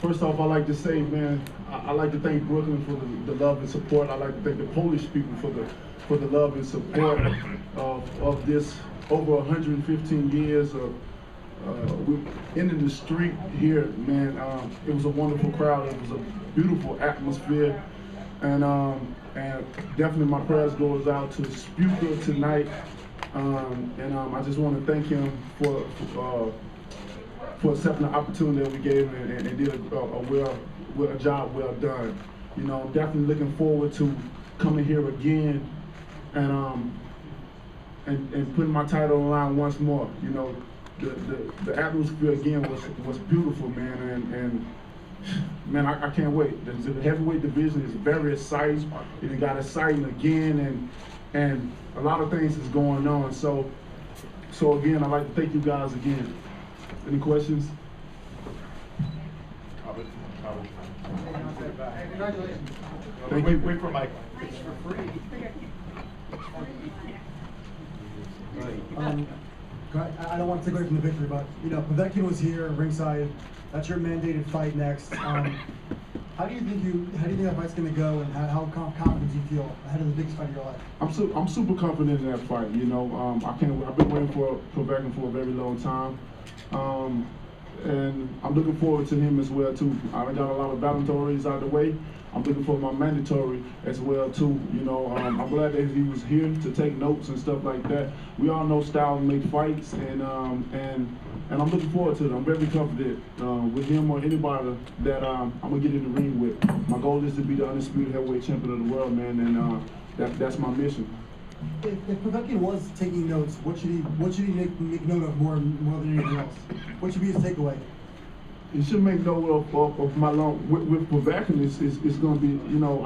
First off, I like to say, man, I like to thank Brooklyn for the love and support. I like to thank the Polish people for the love and support of this over 115 years of in the street here, man. It was a wonderful crowd. It was a beautiful atmosphere, and definitely my prayers goes out to Szpilka tonight, I just want to thank him for accepting the opportunity that we gave him and did a job well done. You know, I'm definitely looking forward to coming here again and putting my title on the line once more. You know, the atmosphere again was beautiful, man, and man, I can't wait. The heavyweight division is very exciting. It got exciting again, and a lot of things is going on. So again, I'd like to thank you guys again. Any questions? Congratulations. Thank you. Wait for Mike. It's for free. I don't want to take away from the victory, but you know, Povetkin was here ringside. That's your mandated fight next. How do you think that fight's going to go, and how confident do you feel ahead of the biggest fight of your life? I'm super confident in that fight. You know, I've been waiting for Povetkin for a very long time, and I'm looking forward to him as well too. I got a lot of voluntary out the way. I'm looking for my mandatory as well too. You know, I'm glad that he was here to take notes and stuff like that. We all know styles make fights, and I'm looking forward to it. I'm very confident with him or anybody that I'm gonna get in the ring with. My goal is to be the undisputed heavyweight champion of the world, man, and that's my mission. If Povetkin was taking notes, what should he make note of more than anything else? What should be his takeaway? He should make note of my long with Povetkin. It's going to be, you know,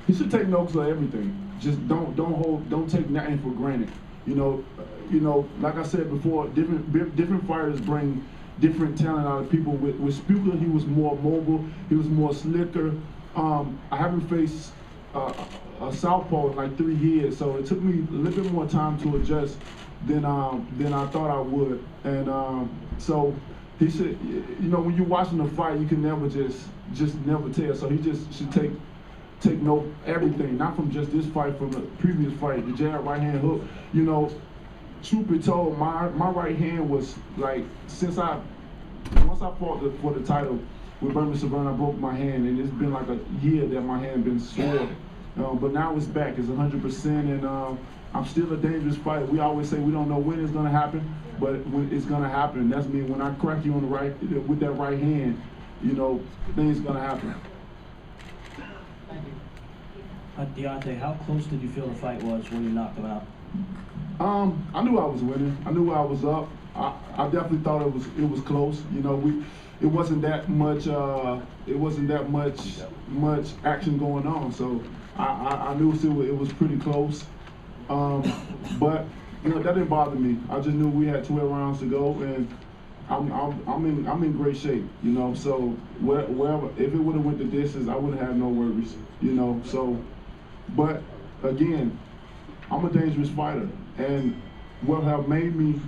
he should take notes of everything. Just don't take nothing for granted. You know, like I said before, different fighters bring different talent out of people. With Szpilka, he was more mobile. He was more slicker. I haven't faced a southpaw in like 3 years, so it took me a little bit more time to adjust than I thought I would. And so he should, you know, when you're watching a fight, you can never just never tell. So he just should take note everything, not from just this fight, from the previous fight, the jab, right hand hook. You know, truth be told, my right hand was like, once I fought for the title with Berman Savannah, I broke my hand, and it's been like a year that my hand been sore. But now it's back, it's 100%, and I'm still a dangerous fighter. We always say we don't know when it's gonna happen, but when it's gonna happen, that's me. When I crack you on the right, with that right hand, you know, things gonna happen. Deontay, how close did you feel the fight was when you knocked him out? I knew I was winning. I knew I was up. I definitely thought it was close. You know, it wasn't that much. It wasn't that much action going on. So I knew it was pretty close. But you know, that didn't bother me. I just knew we had 12 rounds to go, and I'm in great shape. You know, so wherever, if it would have went the distance, I wouldn't have no worries. You know, so. But again, I'm a dangerous fighter, and what have made me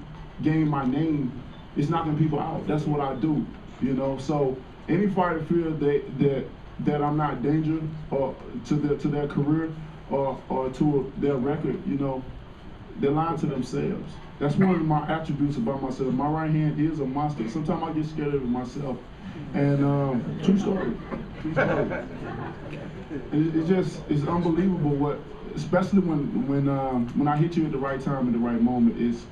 gain my name is knocking people out. That's what I do, you know. So any fighter feel that I'm not danger or to their career or to their record, you know, they're lying to themselves. That's one of my attributes about myself. My right hand is a monster. Sometimes I get scared of it myself. And true story. It's unbelievable what, especially when I hit you at the right time, at the right moment. Is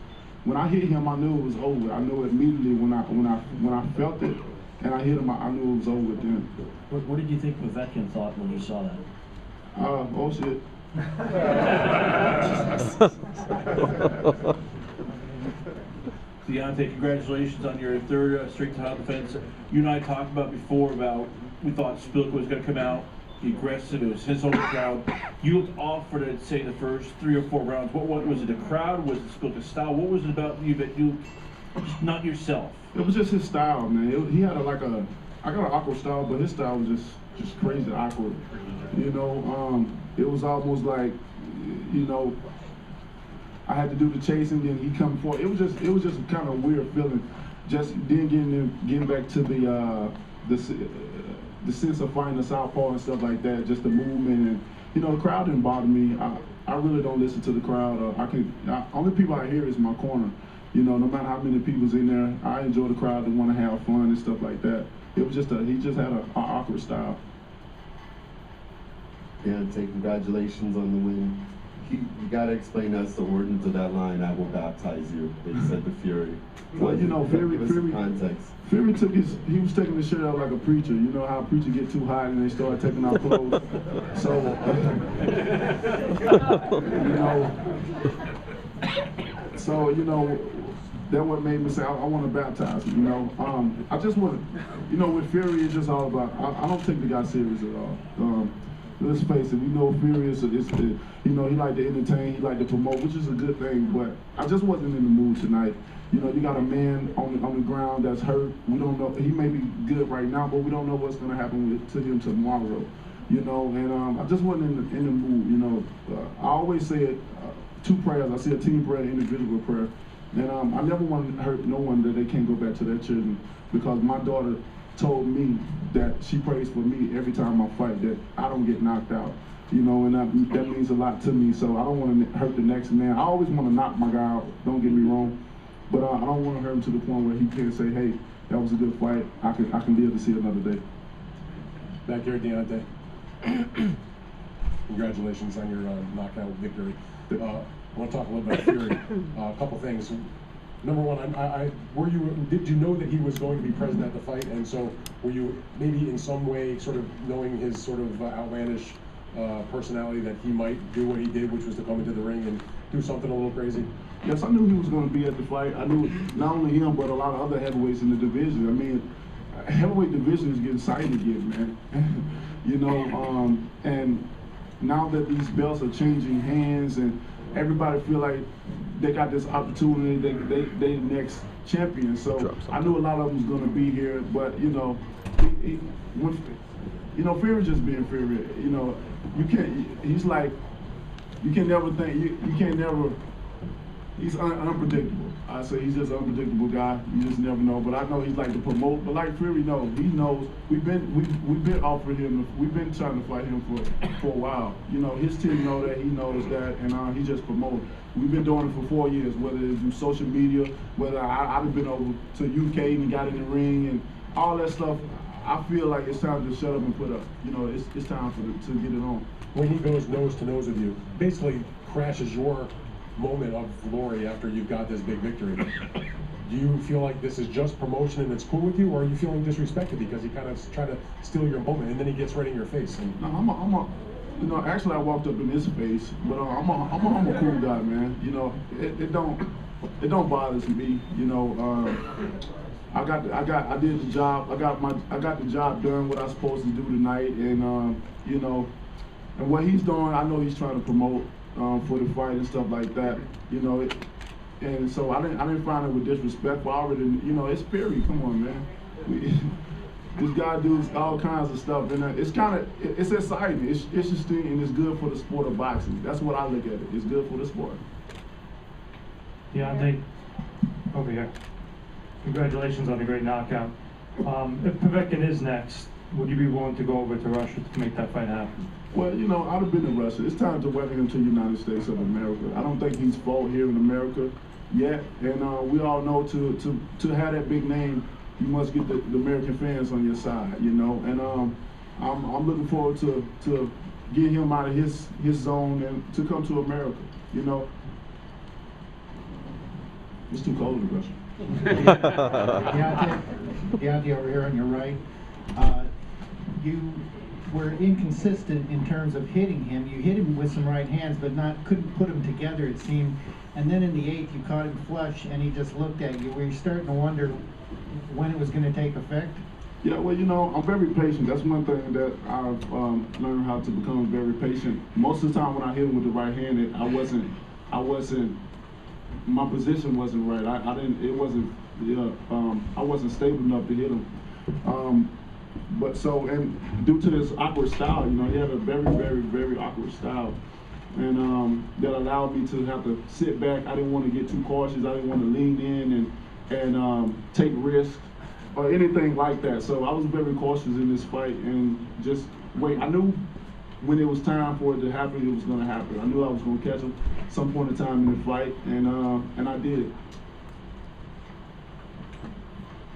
when I hit him, I knew it was over. I knew immediately when I felt it, and I hit him, I knew it was over then. What did you think Povetkin thought when you saw that? Oh shit. Deontay, congratulations on your third straight title defense. You and I talked about before about we thought Szpilka was going to come out, be aggressive. It was his own crowd. You looked off for say the first 3 or 4 rounds. What was it? The crowd? Was it Szpilka's style? What was it about you that you just not yourself? It was just his style, man. He had I got an awkward style, but his style was just crazy awkward. You know, it was almost like, you know, I had to do the chasing, then he come forward. It was just kind of a weird feeling. Just then getting back to the sense of fighting the southpaw and stuff like that, just the movement, and the crowd didn't bother me. I really don't listen to the crowd. Only people I hear is my corner. No matter how many people's in there, I enjoy the crowd that want to have fun and stuff like that. It was he just had an awkward style. Deontay, congratulations on the win. You gotta explain us the origins of that line, "I will baptize you," that you said to Fury. Well, Fury, give us some context. Fury he was taking the shirt out like a preacher. You know how a preacher get too hot and they start taking off clothes. So, that's what made me say I want to baptize him. I just want to, with Fury, it's just all about. I don't take the guy serious at all. Let's face it, we know Fury he like to entertain, he like to promote, which is a good thing, but I just wasn't in the mood tonight. You got a man on the ground that's hurt. We don't know, he may be good right now, but we don't know what's going to happen to him tomorrow. And I just wasn't in the mood. I always say it, two prayers. I say a team prayer, individual prayer. And I never want to hurt no one that they can't go back to their children, because my daughter told me that she prays for me every time I fight, that I don't get knocked out, and that means a lot to me. So I don't want to hurt the next man. I always want to knock my guy out, don't get me wrong, but I don't want to hurt him to the point where he can't say, hey, that was a good fight, I can live to see another day. Back here, Deontay. Congratulations on your knockout victory. I want to talk a little bit about Fury. A couple things. Number one, did you know that he was going to be present at the fight, and so were you maybe in some way sort of knowing his sort of outlandish personality that he might do what he did, which was to come into the ring and do something a little crazy? Yes, I knew he was going to be at the fight. I knew not only him, but a lot of other heavyweights in the division. I mean, heavyweight division is getting exciting again, man. And now that these belts are changing hands and everybody feel like they got this opportunity, they next champion. So I knew a lot of them was going to be here, but Fury just being Fury. You can't. He's like, you can never think. You can't never. He's unpredictable. I say he's just an unpredictable guy. You just never know. But I know he's like to promote. But like Fury, he knows. We've been offering him. We've been trying to fight him for a while. His team know that. He knows that, and he just promotes. We've been doing it for 4 years. Whether it's through social media, whether I've been over to UK and got in the ring and all that stuff. I feel like it's time to shut up and put up. It's time to get it on. When he goes nose to nose with you, basically crashes your moment of glory after you've got this big victory. Do you feel like this is just promotion and it's cool with you, or are you feeling disrespected because he kind of tried to steal your moment and then he gets right in your face? And no, actually I walked up in his face, but I'm a cool guy, man. It don't bother me. I did the job. I got the job done what I was supposed to do tonight, and and what he's doing, I know he's trying to promote for the fight and stuff like that. And so I didn't find it with disrespect. But already, it's Fury. Come on, man. This guy does all kinds of stuff, and it's exciting. It's interesting, and it's good for the sport of boxing. That's what I look at it. It's good for the sport. Deontay, over here. Congratulations on a great knockout. If Povetkin is next, would you be willing to go over to Russia to make that fight happen? Well, I'd have been in Russia. It's time to welcome him to the United States of America. I don't think he's fought here in America yet, and we all know to have that big name, you must get the American fans on your side, And I'm looking forward to get him out of his zone and to come to America, It's too cold in Russia. Deontay over here on your right. You were inconsistent in terms of hitting him. You hit him with some right hands, but couldn't put them together, it seemed. And then in the 8th, you caught him flush, and he just looked at you. Were you starting to wonder when it was going to take effect? Yeah, well, I'm very patient. That's one thing that I've learned how to become very patient. Most of the time when I hit him with the right hand, my position wasn't right. I wasn't stable enough to hit him. And due to this awkward style, he had a very, very, very awkward style. And that allowed me to have to sit back. I didn't want to get too cautious. I didn't want to lean in and take risks. or anything like that. So I was very cautious in this fight and just wait. I knew when it was time for it to happen, it was going to happen. I knew I was going to catch him some point in time in the fight, and I did.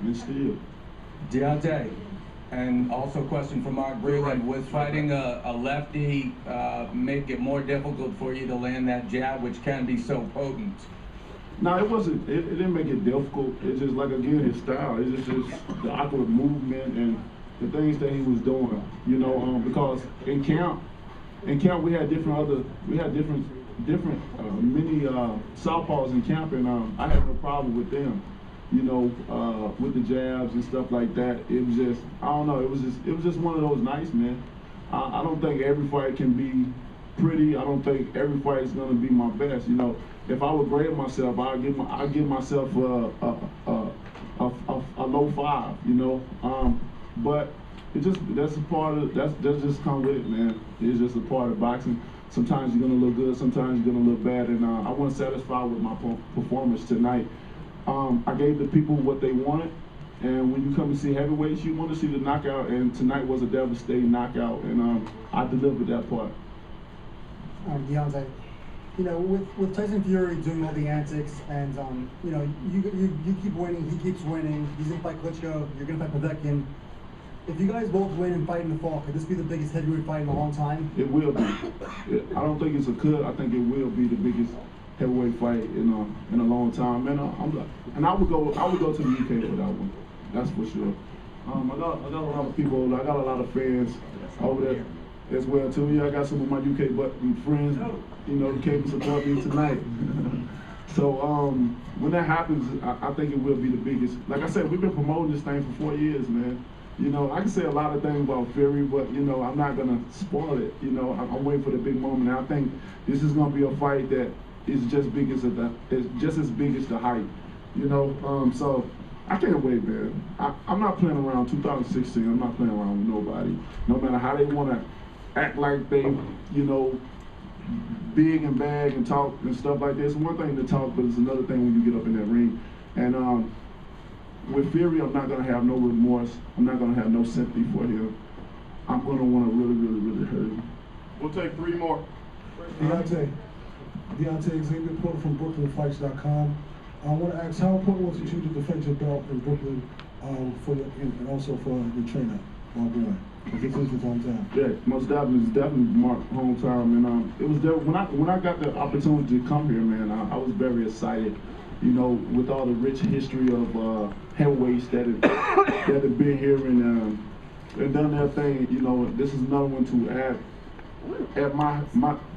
And still. Deontay, and also a question from Mark Breland. Was fighting a lefty make it more difficult for you to land that jab, which can be so potent? No, it wasn't. It didn't make it difficult. It's just like, again, his style. It's just the awkward movement and the things that he was doing. You know, because in camp we had different many southpaws in camp, and I had no problem with them. You know, with the jabs and stuff like that. It was just, I don't know. It was just one of those nights, man. I don't think every fight can be pretty. I don't think every fight is gonna be my best. You know, if I would grade myself, I'd give myself a low 5. You know, but it just that's just come with it, man. It's just a part of boxing. Sometimes you're gonna look good, sometimes you're gonna look bad, and I wasn't satisfied with my performance tonight. I gave the people what they wanted, and when you come to see heavyweights, you want to see the knockout, and tonight was a devastating knockout, and I delivered that part. Deontay, you know, with Tyson Fury doing all the antics, and you know, you keep winning, he keeps winning. He's gonna fight Klitschko, you're gonna fight Povetkin. If you guys both win and fight in the fall, could this be the biggest heavyweight fight in a long time? It will be. I don't think it's a could. I think it will be the biggest heavyweight fight in a long time. And I would go to the UK for that one. That's for sure. I got a lot of people. I got a lot of fans over there as well too. Yeah, I got some of my UK friends. You know, who came to support me tonight. So when that happens, I think it will be the biggest. Like I said, we've been promoting this thing for 4 years, man. You know, I can say a lot of things about Fury, but you know, I'm not gonna spoil it. You know, I'm waiting for the big moment. And I think this is gonna be a fight that is just just as big as the hype. You know, so I can't wait, man. I'm not playing around. 2016, I'm not playing around with nobody. No matter how they wanna act like they, you know, big and bag and talk and stuff like this. One thing to talk, but it's another thing when you get up in that ring. And with Fury, I'm not gonna have no remorse. I'm not gonna have no sympathy for him. I'm gonna want to really, really, really hurt him. We'll take 3 more. Deontay, Xavier Porter from BrooklynFights.com. I want to ask, how important was it to you to defend your belt in Brooklyn, and also for your trainer, Mark Breland? Because this is his hometown. Yeah, most definitely, it's definitely Mark's hometown, and it was there when I got the opportunity to come here, man. I was very excited. You know, with all the rich history of heavyweights that have been here and done their thing, you know, this is another one to add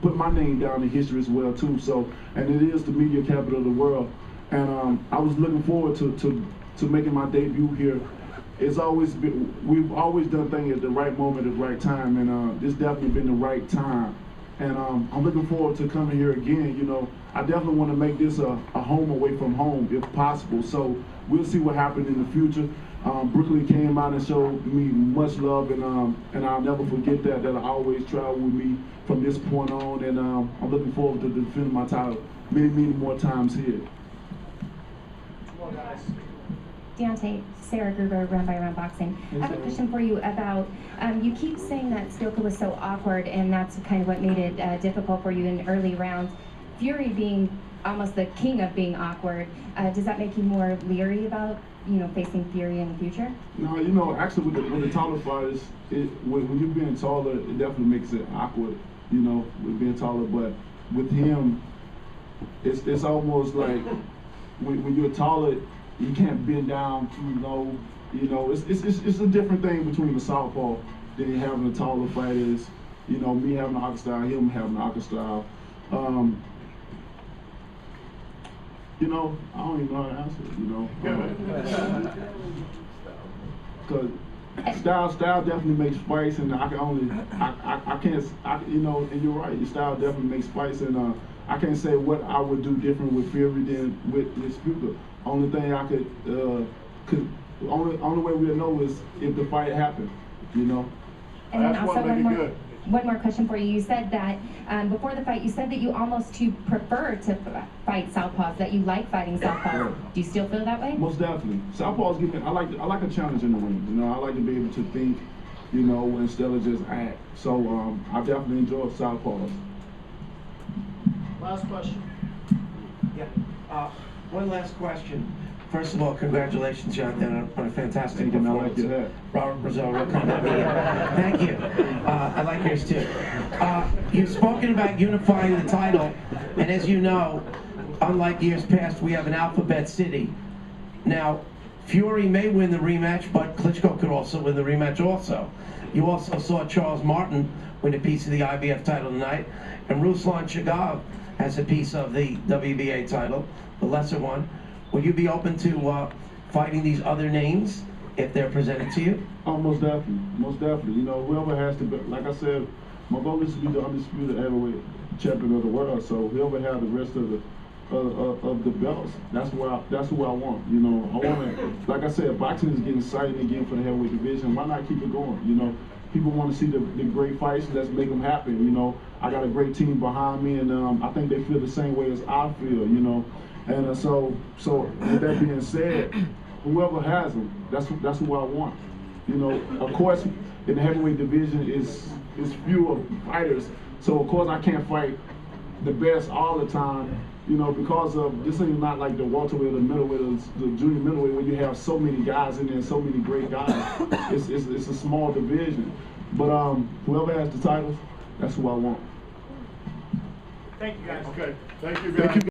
put my name down in history as well too. So, and it is the media capital of the world, and I was looking forward to making my debut here. We've always done things at the right moment, at the right time, and this definitely been the right time. And I'm looking forward to coming here again. You know, I definitely want to make this a home away from home if possible. So we'll see what happens in the future. Brooklyn came out and showed me much love, and I'll never forget that I always travel with me from this point on. And I'm looking forward to defending my title many, many more times here. Come on, guys. Deontay, Sarah Gruber, Run by Run Boxing. I have a question for you about, you keep saying that Szpilka was so awkward, and that's kind of what made it difficult for you in early rounds. Fury being almost the king of being awkward, does that make you more leery about, you know, facing Fury in the future? No, you know, actually with the taller fighters, when you're being taller, it definitely makes it awkward, you know, with being taller. But with him, it's almost like when you're taller, you can't bend down too low. You know, it's a different thing between the southpaw than having the taller fighters. You know, me having the awkward style, him having the awkward style. You know, I don't even know how to answer it. You know, because style definitely makes fights, and I can't, you know, and you're right. Your style definitely makes fights, and I can't say what I would do different with Fury than with Szpilka. Only thing I only way we'll know is if the fight happened, you know. And then also one more. one more question for you. You said that before the fight, you said that you almost prefer to fight southpaws, that you like fighting southpaws. Do you still feel that way? Most definitely. Southpaws give me. I like a challenge in the ring. You know, I like to be able to think. You know, instead of just act. So I definitely enjoy southpaws. Last question. Yeah. One last question. First of all, congratulations, Jonathan, on a fantastic performance. I like your hat. Robert Brazil, real kind of you. Thank you. I like yours too. You've spoken about unifying the title, and as you know, unlike years past, we have an alphabet city. Now, Fury may win the rematch, but Klitschko could also win the rematch also. You also saw Charles Martin win a piece of the IBF title tonight, and Ruslan Chagav has a piece of the WBA title, the lesser one. Will you be open to fighting these other names if they're presented to you? Oh, most definitely. Most definitely. You know, whoever has to be, like I said, my goal is to be the undisputed heavyweight champion of the world. So whoever has the rest of the belts, that's who I want. You know, I want to, like I said, boxing is getting exciting again for the heavyweight division. Why not keep it going? You know, people want to see the great fights. Let's make them happen. You know, I got a great team behind me, and I think they feel the same way as I feel. You know, and so with that being said, whoever has them, that's who I want. You know, of course, in the heavyweight division is fewer fighters, so of course I can't fight the best all the time. You know, because of this ain't not like the welterweight or the middleweight or the junior middleweight where you have so many guys in there, so many great guys. It's a small division, but whoever has the titles, that's who I want. Thank you, guys. Okay, thank you, guys.